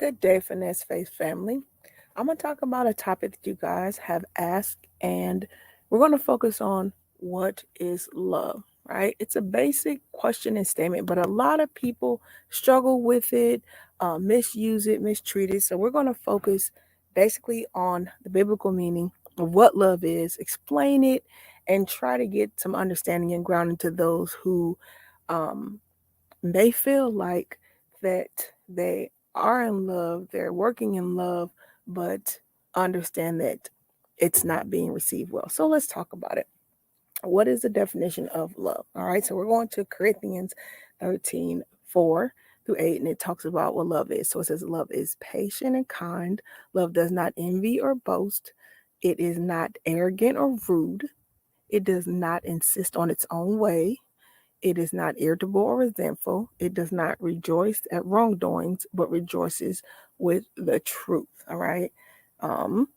Good day, Finesse Faith family. I'm going to talk about a topic that you guys have asked, and we're going to focus on what is love, right? It's a basic question and statement, but a lot of people struggle with it, misuse it, mistreat it. So we're going to focus basically on the biblical meaning of what love is, explain it, and try to get some understanding and grounding to those who um, may feel like that they are in love, they're working in love, but understand that it's not being received well. So let's talk about it. What is the definition of love? All right, so we're going to Corinthians 13:4-8, and it talks about what love is. So it says, love is patient and kind. Love does not envy or boast. It is not arrogant or rude. It does not insist on its own way. It is not irritable or resentful. It does not rejoice at wrongdoings, but rejoices with the truth. All right. Um,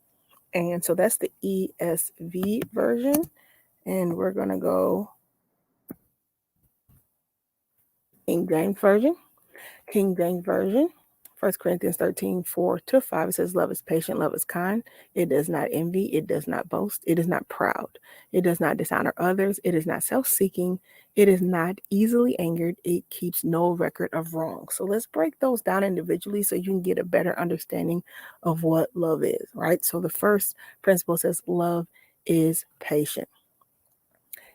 and so that's the ESV version. And we're going to go King James Version. King James Version. 1 Corinthians 13:4-5. It says, love is patient, love is kind. It does not envy, it does not boast, it is not proud, it does not dishonor others, it is not self-seeking, it is not easily angered, it keeps no record of wrong. So let's break those down individually so you can get a better understanding of what love is, right? So the first principle says love is patient.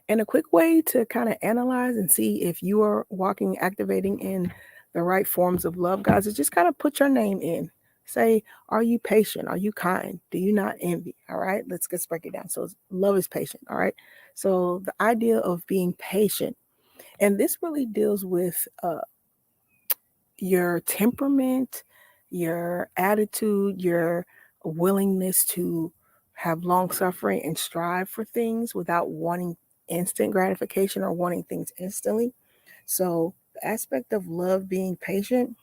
And a quick way to kind of analyze and see if you are walking, activating in the right forms of love, guys, is just kind of put your name in. Say, are you patient? Are you kind? Do you not envy? All right, let's break it down. So love is patient. All right. So the idea of being patient, and this really deals with your temperament, your attitude, your willingness to have long suffering and strive for things without wanting instant gratification or wanting things instantly. So, the aspect of love being patient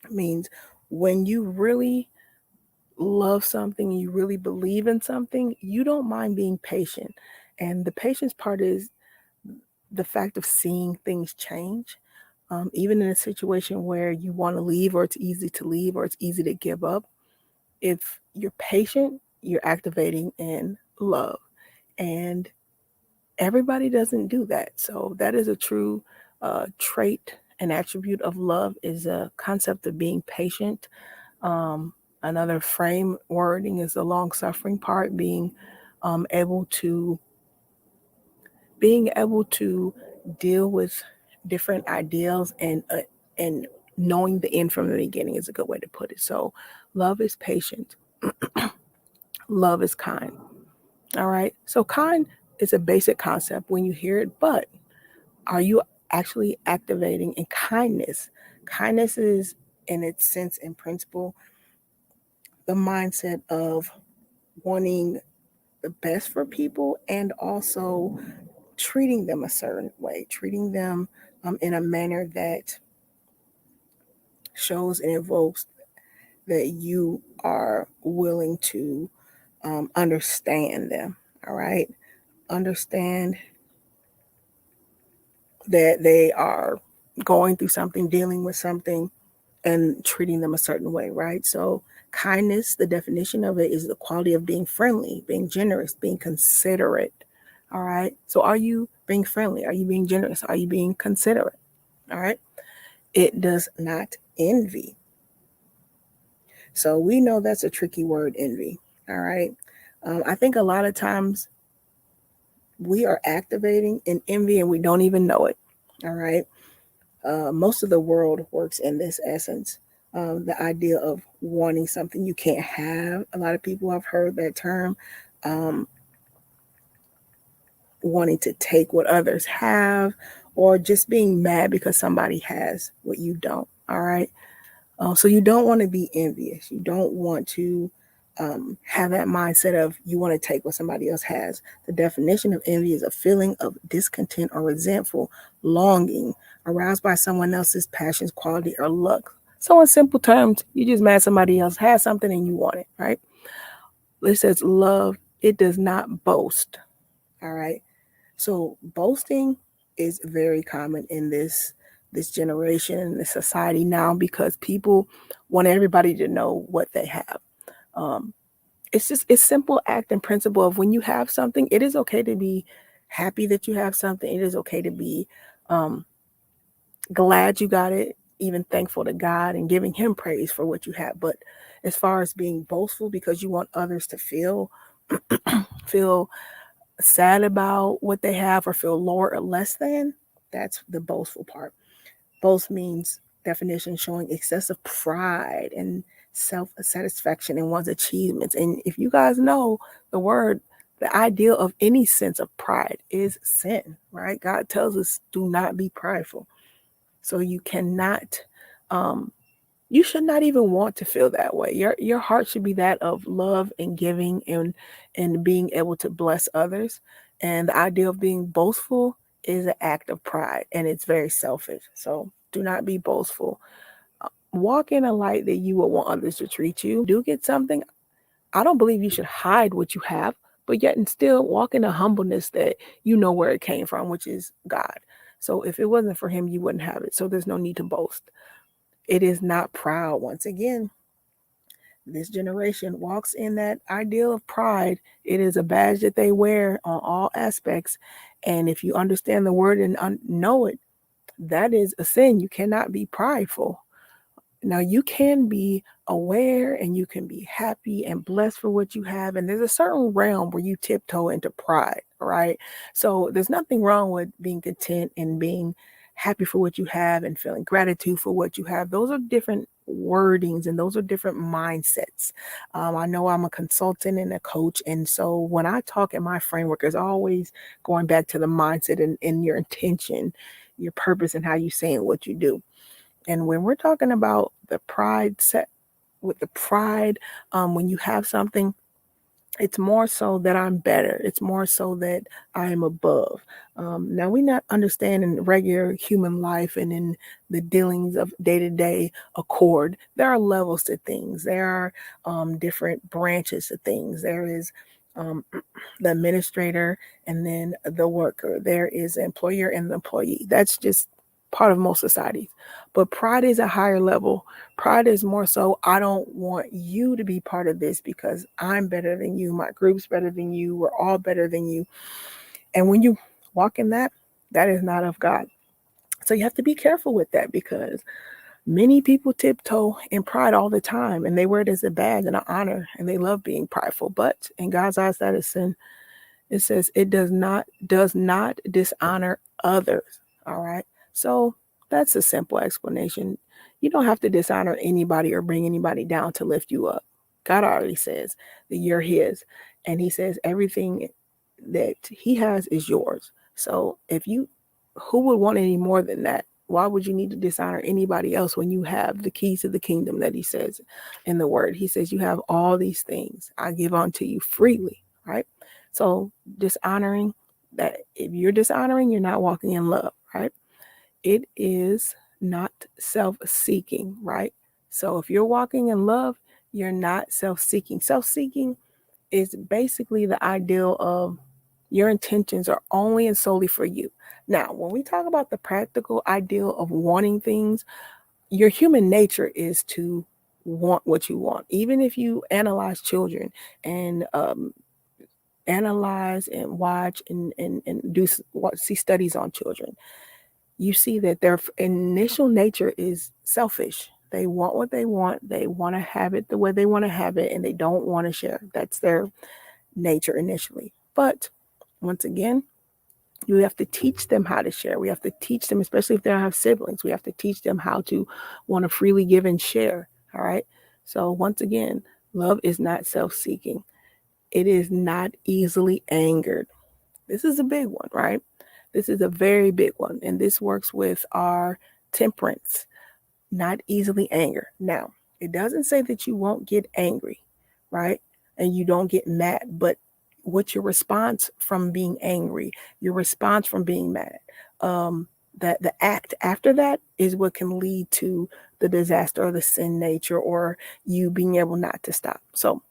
means when you really love something, you really believe in something, you don't mind being patient. And the patience part is the fact of seeing things change. Even in a situation where you want to leave, or it's easy to leave, or it's easy to give up, if you're patient, you're activating in love. And everybody doesn't do that. So that is a true trait and attribute of love, is a concept of being patient. Another frame wording is the long suffering part, um, able to being able to deal with different ideals and knowing the end from the beginning is a good way to put it. So love is patient. Love is kind. All right. So kind is a basic concept when you hear it, but are you actually activating in kindness? Kindness is, in its sense and principle, the mindset of wanting the best for people and also treating them a certain way, treating them in a manner that shows and evokes that you are willing to understand them. All right. Understand that they are going through something, dealing with something, and treating them a certain way, right? So, kindness, the definition of it is the quality of being friendly, being generous, being considerate. All right. So, are you being friendly? Are you being generous? Are you being considerate? All right. It does not envy. So, we know that's a tricky word, envy. All right. I think a lot of times we are activating in envy and we don't even know it. All right. Most of the world works in this essence. The idea of wanting something you can't have. A lot of people have heard that term. Um, Wanting to take what others have, or just being mad because somebody has what you don't. All right. So you don't want to be envious. You don't want to have that mindset of you want to take what somebody else has. The definition of envy is a feeling of discontent or resentful longing aroused by someone else's passions, quality, or luck. So in simple terms, you just mad somebody else has something and you want it, right? It says love, it does not boast. All right. So boasting is very common in this this generation, this society now, because people want everybody to know what they have. It's simple act and principle of when you have something, it is okay to be happy that you have something. It is okay to be glad you got it, even thankful to God and giving him praise for what you have. But as far as being boastful because you want others to feel feel sad about what they have or feel lower or less than, that's the boastful part. Boast means definition showing excessive pride and self-satisfaction in one's achievements. And if you guys know the ideal of any sense of pride is sin, right? God tells us do not be prideful. So you cannot, you should not even want to feel that way. Your heart should be that of love and giving and being able to bless others. And the idea of being boastful is an act of pride, and it's very selfish. So do not be boastful. Walk in a light that you will want others to treat you. Do get something. I don't believe you should hide what you have, but yet and still walk in a humbleness that you know where it came from, which is God. So if it wasn't for him, you wouldn't have it. So there's no need to boast. It is not proud. Once again, this generation walks in that ideal of pride. It is a badge that they wear on all aspects. And if you understand the word and know it, that is a sin. You cannot be prideful. Now, you can be aware and you can be happy and blessed for what you have. And there's a certain realm where you tiptoe into pride, right? So there's nothing wrong with being content and being happy for what you have and feeling gratitude for what you have. Those are different wordings and those are different mindsets. I know I'm a consultant and a coach. And so when I talk in my framework, it's always going back to the mindset and your intention, your purpose, and how you saying what you do. And when we're talking about the pride set with the pride, when you have something, it's more so that I'm better. It's more so that I am above. Now we not understand in regular human life and in the dealings of day-to-day accord, there are levels to things. There are different branches to things. There is um, the administrator and then the worker. There is the employer and the employee. That's just part of most societies. But pride is a higher level. Pride is more so, I don't want you to be part of this because I'm better than you. My group's better than you. We're all better than you. And when you walk in that, that is not of God. So you have to be careful with that because many people tiptoe in pride all the time and they wear it as a badge and an honor and they love being prideful. But in God's eyes, that is sin. It says it does not dishonor others. All right. So that's a simple explanation. You don't have to dishonor anybody or bring anybody down to lift you up. God already says that you're his. And he says everything that he has is yours. So who would want any more than that? Why would you need to dishonor anybody else when you have the keys to the kingdom that he says in the word? He says, you have all these things I give unto you freely, right? So dishonoring that, if you're dishonoring, you're not walking in love, right? It is not self-seeking, right? So if you're walking in love, you're not self-seeking. Self-seeking is basically the ideal of your intentions are only and solely for you. Now, when we talk about the practical ideal of wanting things, your human nature is to want what you want. Even if you analyze children and analyze and watch and see studies on children, you see that their initial nature is selfish. They want what they want. They want to have it the way they want to have it, and they don't want to share. That's their nature initially. But once again, you have to teach them how to share. We have to teach them, especially if they don't have siblings, we have to teach them how to want to freely give and share. All right. So once again, love is not self-seeking. It is not easily angered. This is a big one, right? This is a very big one. And this works with our temperance, not easily angered. Now, it doesn't say that you won't get angry, right? And you don't get mad, but what's your response from being angry, your response from being mad, that the act after that is what can lead to the disaster or the sin nature or you being able not to stop. So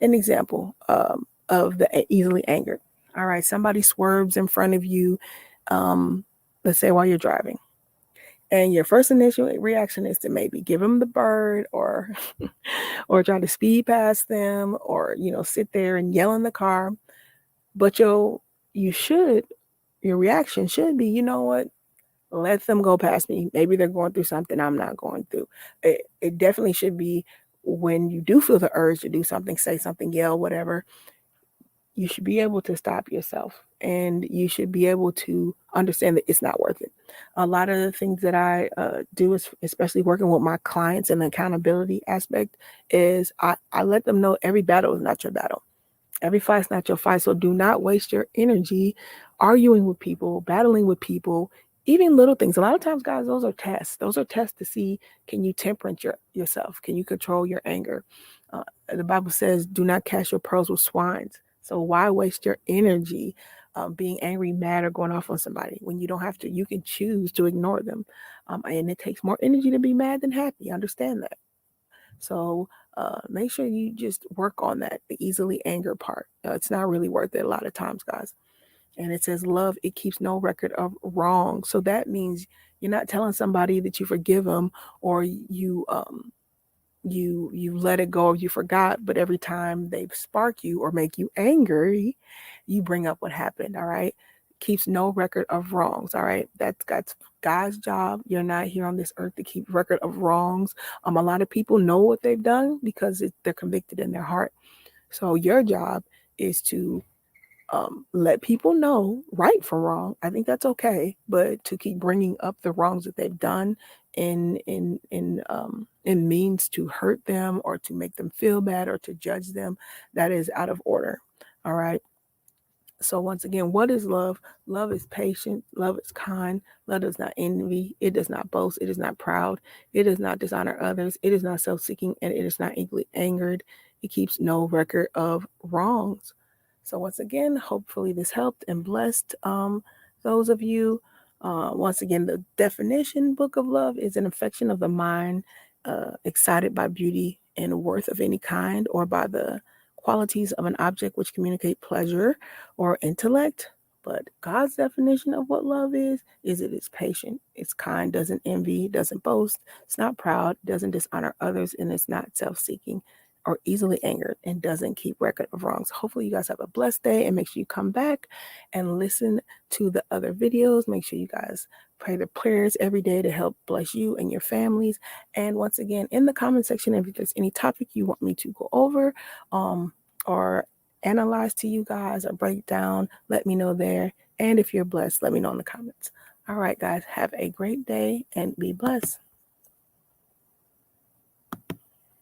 an example of the easily angered. All right, somebody swerves in front of you, let's say while you're driving. And your first initial reaction is to maybe give them the bird or or try to speed past them or, sit there and yell in the car. But your reaction should be, you know what? Let them go past me. Maybe they're going through something I'm not going through. It definitely should be when you do feel the urge to do something, say something, yell, whatever, you should be able to stop yourself and you should be able to understand that it's not worth it. A lot of the things that I do, is, especially working with my clients in the accountability aspect, is I let them know every battle is not your battle. Every fight's not your fight. So do not waste your energy arguing with people, battling with people, even little things. A lot of times, guys, those are tests. Those are tests to see, can you temperate yourself? Can you control your anger? The Bible says, do not cast your pearls with swines. So why waste your energy being angry, mad, or going off on somebody when you don't have to? You can choose to ignore them. And it takes more energy to be mad than happy. Understand that. So make sure you just work on that, the easily anger part. It's not really worth it a lot of times, guys. And it says, love, it keeps no record of wrong. So that means you're not telling somebody that you forgive them or you let it go or you forgot, but every time they spark you or make you angry, you bring up what happened. All right. Keeps no record of wrongs. All right. That's God's job. You're not here on this earth to keep record of wrongs. A lot of people know what they've done because they're convicted in their heart. So your job is to let people know right from wrong. I think that's okay, but to keep bringing up the wrongs that they've done in means to hurt them or to make them feel bad or to judge them, that is out of order. All right. So once again, what is love? Love is patient. Love is kind. Love does not envy. It does not boast. It is not proud. It does not dishonor others. It is not self-seeking, and it is not easily angered. It keeps no record of wrongs. So once again, hopefully this helped and blessed those of you. Once again, the definition book of love is an affection of the mind, excited by beauty and worth of any kind, or by the qualities of an object which communicate pleasure or intellect. But God's definition of what love is it is patient, it's kind, doesn't envy, doesn't boast, it's not proud, doesn't dishonor others, and it's not self-seeking or easily angered, and doesn't keep record of wrongs. Hopefully you guys have a blessed day, and make sure you come back and listen to the other videos. Make sure you guys pray the prayers every day to help bless you and your families. And once again, in the comment section, if there's any topic you want me to go over or analyze to you guys or break down, let me know there. And if you're blessed, let me know in the comments. All right, guys, have a great day and be blessed.